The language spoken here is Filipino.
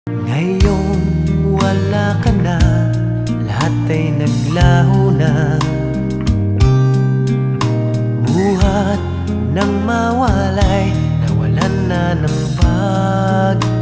Ngayong wala ka na, lahat ay naglaho na. Buhat ng mawalay, nawalan na ng pag-asa.